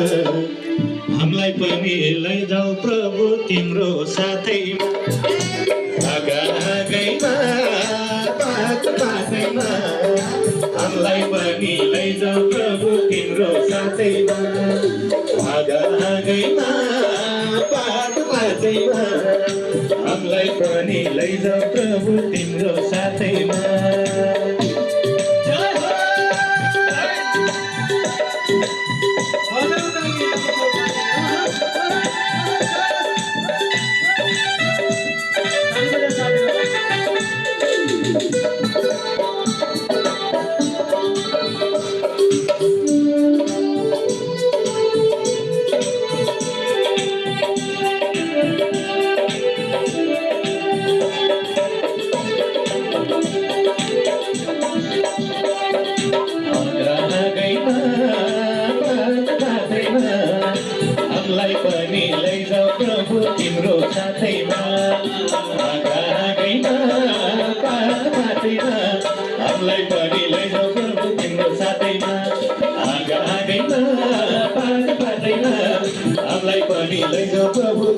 हामीलाई पनि लैजाऊ प्रभु तिम्रो साथैमा आगागैमा पात पातैमा हामीलाई पनि लैजाऊ प्रभु तिम्रो साथैमा आगागैमा पात पातैमा हामीलाई पनि लैजाऊ प्रभु तिम्रो साथैमा हामीलाई पनि लैजाऊ प्रभु तिम्रो साथैमा आगागैमा पातैमा हामीलाई पनि लैजाऊ प्रभु तिम्रो साथैमा आगागैमा पातैमा हामीलाई पनि लैजाऊ प्रभु